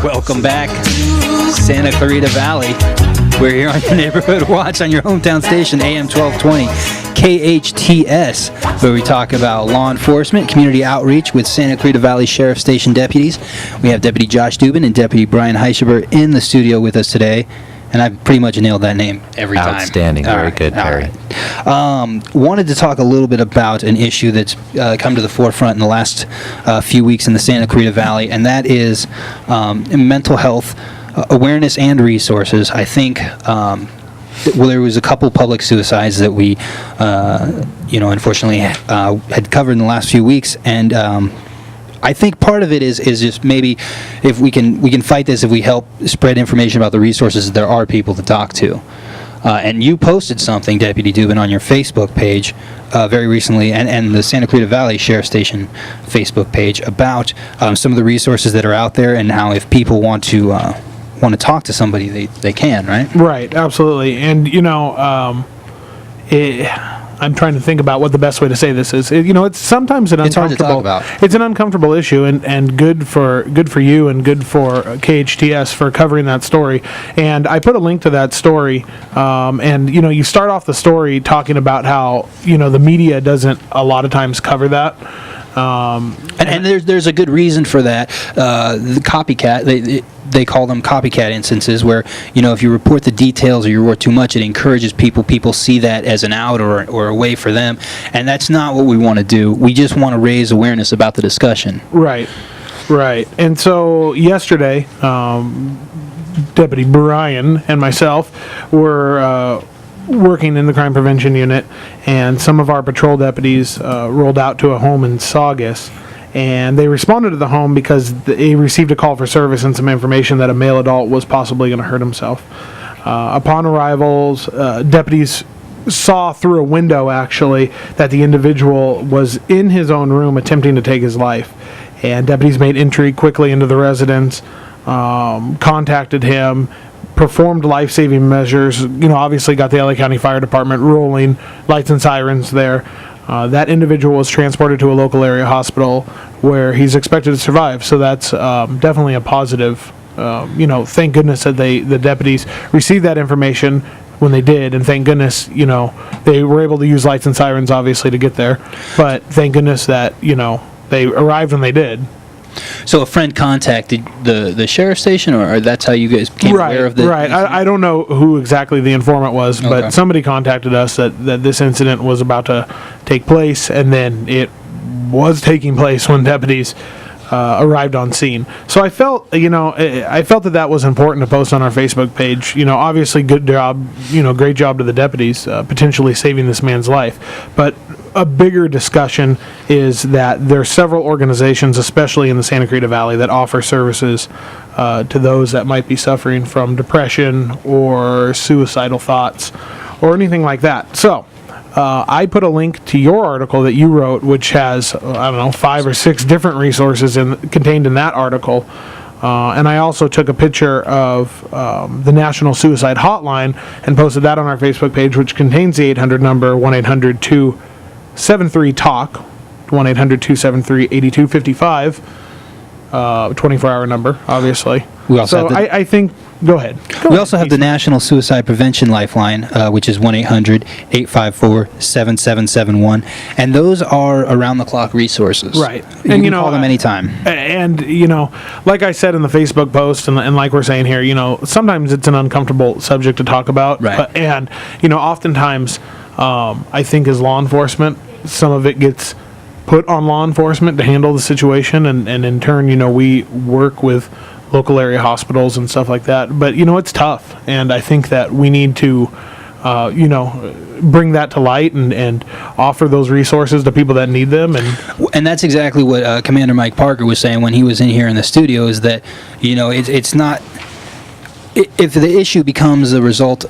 Welcome back, Santa Clarita Valley. We're here on your Neighborhood Watch on your hometown station, AM 1220, KHTS, where we talk about law enforcement, community outreach with Santa Clarita Valley Sheriff Station deputies. We have Deputy Josh Dubin and Deputy Brian Heischer in the studio with us today. And I've pretty much nailed that name every time. Outstanding. Very good, Perry. Wanted to talk a little bit about an issue that's come to the forefront in the last few weeks in the Santa Clarita Valley, and that is mental health awareness and resources. I think there was a couple public suicides that we, unfortunately had covered in the last few weeks, and I think part of it is just maybe if we can fight this if we help spread information about the resources that there are people to talk to. And you posted something, Deputy Dubin, on your Facebook page very recently, and the Santa Clarita Valley Sheriff Station Facebook page about some of the resources that are out there and how if people want to talk to somebody, they can, right? Right, absolutely. And I'm trying to think about what the best way to say this is. It's sometimes an uncomfortable. It's hard to talk about. It's an uncomfortable issue, and good for you and good for KHTS for covering that story. And I put a link to that story. And you start off the story talking about how the media doesn't a lot of times cover that. And there's a good reason for that. The copycat, they call them copycat instances where, if you report the details or you report too much, it encourages people see that as an out or a way for them. And that's not what we want to do. We just want to raise awareness about the discussion. Right. And so yesterday, Deputy Brian and myself were working in the crime prevention unit, and some of our patrol deputies rolled out to a home in Saugus, and they responded to the home because they received a call for service and some information that a male adult was possibly going to hurt himself. Upon arrivals, deputies saw through a window, actually, that the individual was in his own room attempting to take his life, and deputies made entry quickly into the residence, contacted him, performed life-saving measures, obviously got the LA County Fire Department rolling, lights and sirens there. That individual was transported to a local area hospital where he's expected to survive. So that's definitely a positive. Thank goodness that the deputies received that information when they did, and thank goodness, they were able to use lights and sirens, obviously, to get there. But thank goodness that, they arrived when they did. So a friend contacted the sheriff's station, or that's how you guys became aware of the... Right. I don't know who exactly the informant was, but somebody contacted us that this incident was about to take place, and then it was taking place when deputies arrived on scene. So I felt, that was important to post on our Facebook page. Obviously, good job, great job to the deputies, potentially saving this man's life. But a bigger discussion is that there are several organizations, especially in the Santa Clarita Valley, that offer services to those that might be suffering from depression or suicidal thoughts or anything like that. So I put a link to your article that you wrote, which has, 5 or 6 different resources contained in that article. And I also took a picture of the National Suicide Hotline and posted that on our Facebook page, which contains the 800 number, 1-800-273-TALK, 1-800-273-8255, 24-hour number, obviously. We also have I think... Go ahead. We also have the National Suicide Prevention Lifeline, which is 1-800-854-7771, and those are around-the-clock resources. Right. You can call them anytime. And, like I said in the Facebook post, and like we're saying here, sometimes it's an uncomfortable subject to talk about. Right. And, oftentimes, I think as law enforcement, some of it gets put on law enforcement to handle the situation, and in turn, we work with local area hospitals and stuff like that. But, it's tough, and I think that we need to, bring that to light and offer those resources to people that need them. And that's exactly what Commander Mike Parker was saying when he was in here in the studio, is that, it's not... If the issue becomes a result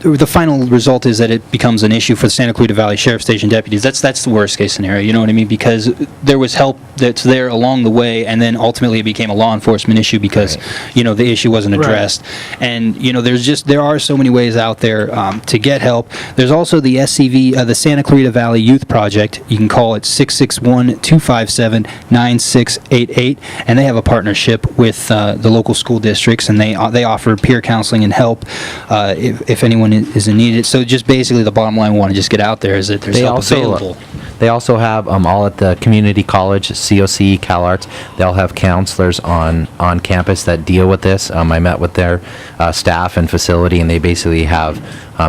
the final result is that it becomes an issue for the Santa Clarita Valley Sheriff Station deputies. That's the worst case scenario, you know what I mean? Because there was help that's there along the way, and then ultimately it became a law enforcement issue because, you know, the issue wasn't addressed. And, you know, there are so many ways out there to get help. There's also the SCV, the Santa Clarita Valley Youth Project. You can call it 661-257-9688, and they have a partnership with the local school districts, and they offer peer counseling and help if anyone is in need. So just basically the bottom line we want to just get out there is that there's help available. They also have all at the community college, COC, CalArts. They all have counselors on campus that deal with this. I met with their staff and facility, and they basically have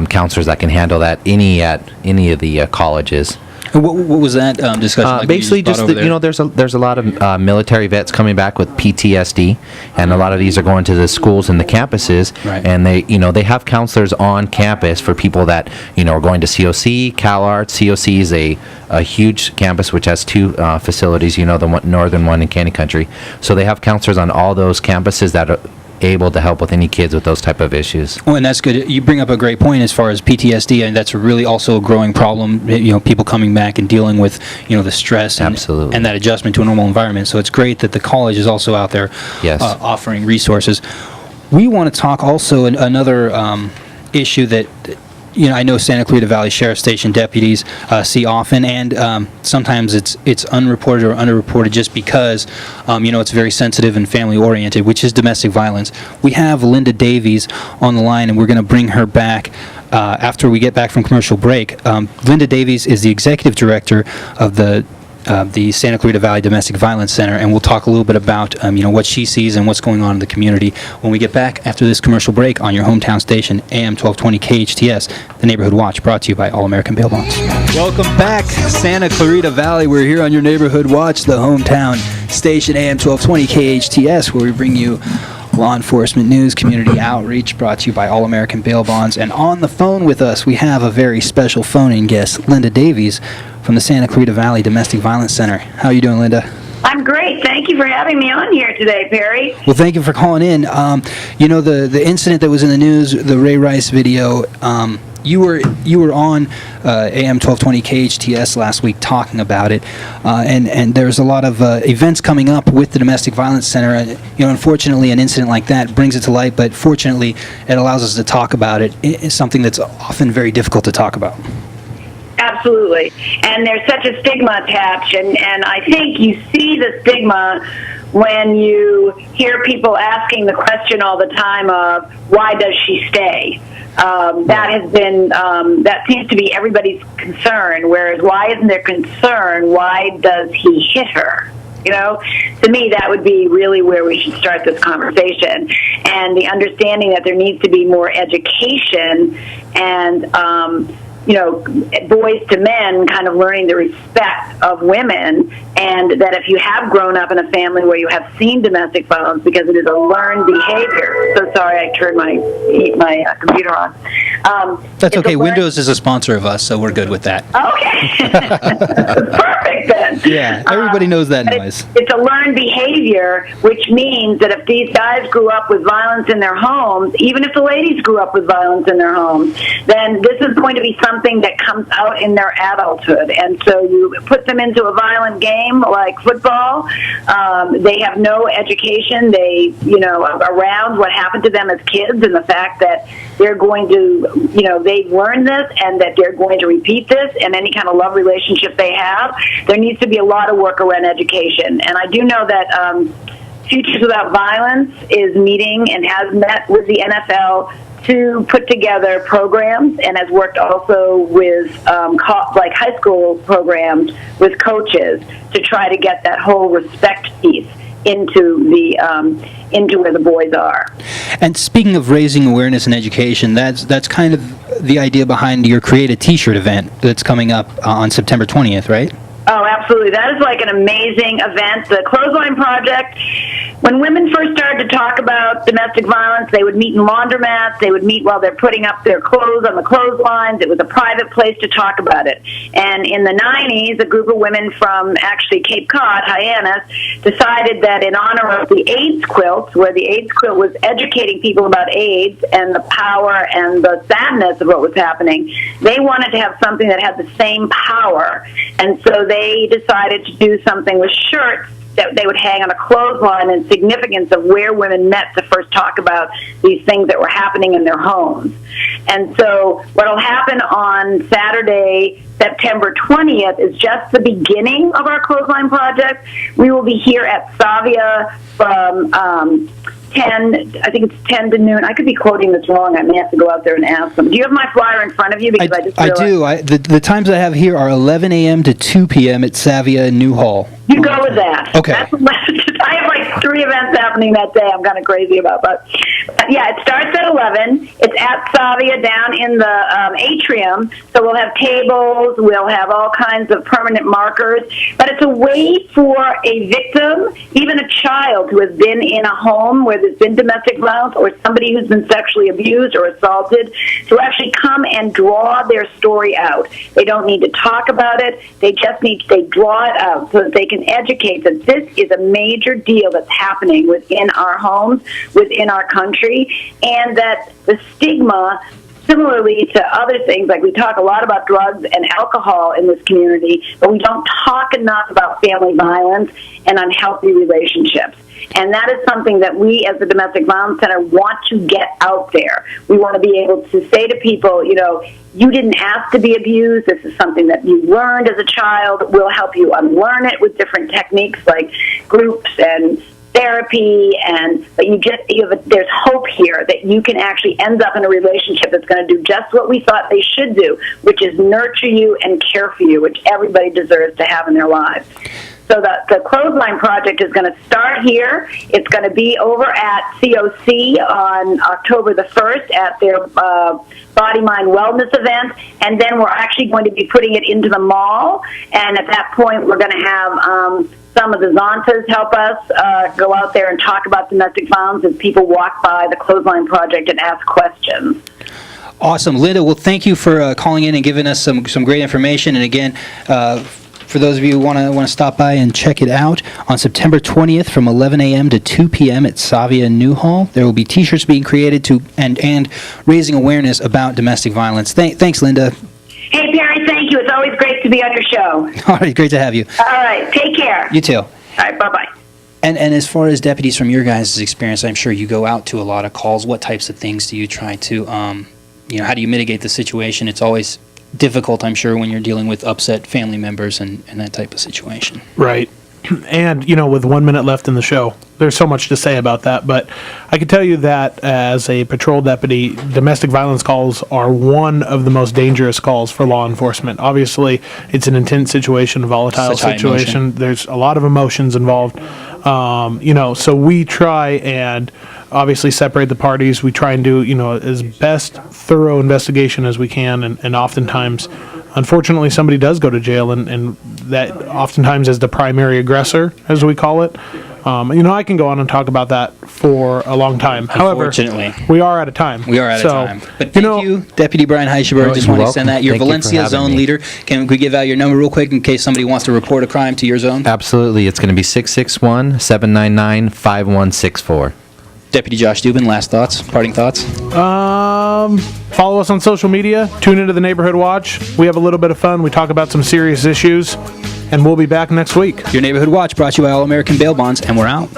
counselors that can handle that at any of the colleges. What was that discussion like? Basically, just you know, there's a lot of military vets coming back with PTSD, and a lot of these are going to the schools and the campuses, Right. and they have counselors on campus for people that are going to COC, CalArts. COC is a huge campus which has two facilities. The northern one in Canyon Country. So they have counselors on all those campuses that are able to help with any kids with those type of issues. Oh, and that's good. You bring up a great point as far as PTSD, and that's really also a growing problem. People coming back and dealing with the stress and, Absolutely. and that adjustment to a normal environment. So it's great that the college is also out there Yes. offering resources. We want to talk also another issue that I know Santa Clarita Valley Sheriff Station deputies see often, and sometimes it's unreported or underreported just because it's very sensitive and family oriented, which is domestic violence. We have Linda Davies on the line, and we're going to bring her back after we get back from commercial break. Linda Davies is the executive director of the Santa Clarita Valley Domestic Violence Center, and we'll talk a little bit about what she sees and what's going on in the community when we get back after this commercial break on your hometown station, AM 1220 KHTS, the Neighborhood Watch, brought to you by All American Bail Bonds. Welcome back, Santa Clarita Valley. We're here on your Neighborhood Watch, the hometown station, AM 1220 KHTS, where we bring you law enforcement news, community outreach, brought to you by All American Bail Bonds. And on the phone with us, we have a very special phone-in guest, Linda Davies, from the Santa Clarita Valley Domestic Violence Center. How are you doing, Linda? I'm great. Thank you for having me on here today, Perry. Well, thank you for calling in. The incident that was in the news, the Ray Rice video, you were on AM 1220 KHTS last week talking about it, and there's a lot of events coming up with the Domestic Violence Center. Unfortunately, an incident like that brings it to light, but fortunately, it allows us to talk about it. It's something that's often very difficult to talk about. Absolutely. And there's such a stigma attached, and I think you see the stigma when you hear people asking the question all the time of, why does she stay? That seems to be everybody's concern, whereas why isn't there concern? Why does he hit her? To me, that would be really where we should start this conversation, and the understanding that there needs to be more education and boys to men kind of learning the respect of women, and that if you have grown up in a family where you have seen domestic violence, because it is a learned behavior. So sorry, I turned my computer on. That's okay. Windows is a sponsor of us, so we're good with that. Okay. Perfect then. Yeah, everybody knows that noise. It's a learned behavior, which means that if these guys grew up with violence in their homes, even if the ladies grew up with violence in their homes, then this is going to be something that comes out in their adulthood. And so you put them into a violent game like football. They have no education. They, around what happened to them as kids, and the fact that they're going to, they've learned this and that they're going to repeat this, and any kind of love relationship they have, there needs to be a lot of work around education. And I do know that Futures Without Violence is meeting and has met with the NFL to put together programs, and has worked also with high school programs with coaches to try to get that whole respect piece into where the boys are. And speaking of raising awareness and education, that's kind of the idea behind your Create a T-shirt event that's coming up on September 20th, right? Oh, absolutely. That is like an amazing event. The Clothesline Project When women first started to talk about domestic violence, they would meet in laundromats, they would meet while they're putting up their clothes on the clotheslines. It was a private place to talk about it. And in the 90s, a group of women from actually Cape Cod, Hyannis, decided that in honor of the AIDS quilt, where the AIDS quilt was educating people about AIDS and the power and the sadness of what was happening, they wanted to have something that had the same power. And so they decided to do something with shirts that they would hang on a clothesline in significance of where women met to first talk about these things that were happening in their homes. And so what will happen on Saturday, September 20th, is just the beginning of our clothesline project. We will be here at Savia from 10, I think it's 10 to noon. I could be quoting this wrong. I may have to go out there and ask them. Do you have my flyer in front of you? Because I do. The times I have here are 11 a.m. to 2 p.m. at Savia New Hall. You go with that. Okay. I have like 3 events happening that day I'm kind of crazy about. But yeah, it starts at 11. It's at Savia down in the atrium. So we'll have tables. We'll have all kinds of permanent markers. But it's a way for a victim, even a child who has been in a home where there's been domestic violence, or somebody who's been sexually abused or assaulted, to actually come and draw their story out. They don't need to talk about it. They just they draw it out so that they can educate that this is a major deal that's happening within our homes, within our country, and that the stigma, similarly to other things, like we talk a lot about drugs and alcohol in this community, but we don't talk enough about family violence and unhealthy relationships. And that is something that we as the Domestic Violence Center want to get out there. We want to be able to say to people, you know, you didn't ask to be abused. This is something that you learned as a child. We'll help you unlearn it with different techniques like groups and therapy, but there's hope here that you can actually end up in a relationship that's going to do just what we thought they should do, which is nurture you and care for you, which everybody deserves to have in their lives. So the Clothesline Project is going to start here. It's going to be over at COC on October the 1st at their Body, Mind, Wellness event. And then we're actually going to be putting it into the mall. And at that point, we're going to have some of the Zontas help us go out there and talk about domestic violence as people walk by the Clothesline Project and ask questions. Awesome. Linda, well, thank you for calling in and giving us some great information. And again, for those of you who want to stop by and check it out, on September 20th from 11 a.m. to 2 p.m. at Savia New Hall, there will be T-shirts being created and raising awareness about domestic violence. Thanks, Linda. Hey, Perry, thank you. It's always great to be on your show. All right, great to have you. All right, take care. You too. All right, bye-bye. And as far as deputies from your guys' experience, I'm sure you go out to a lot of calls. What types of things do you try to, how do you mitigate the situation? It's always difficult, I'm sure, when you're dealing with upset family members and that type of situation. Right. And, with 1 minute left in the show, there's so much to say about that. But I can tell you that as a patrol deputy, domestic violence calls are one of the most dangerous calls for law enforcement. Obviously, it's an intense situation, a volatile situation. There's a lot of emotions involved. So we try and obviously separate the parties. We try and do, as best thorough investigation as we can. And oftentimes, unfortunately, somebody does go to jail, and that oftentimes is the primary aggressor, as we call it. I can go on and talk about that for a long time. However, we are out of time. We are out of time. But thank you, Deputy Brian Heischberg. Just want to extend that. Your Valencia zone leader. Can we give out your number real quick in case somebody wants to report a crime to your zone? Absolutely. It's going to be 661-799-5164. Deputy Josh Dubin, last thoughts, parting thoughts? Follow us on social media. Tune into the Neighborhood Watch. We have a little bit of fun. We talk about some serious issues. And we'll be back next week. Your Neighborhood Watch brought to you by All American Bail Bonds, and we're out.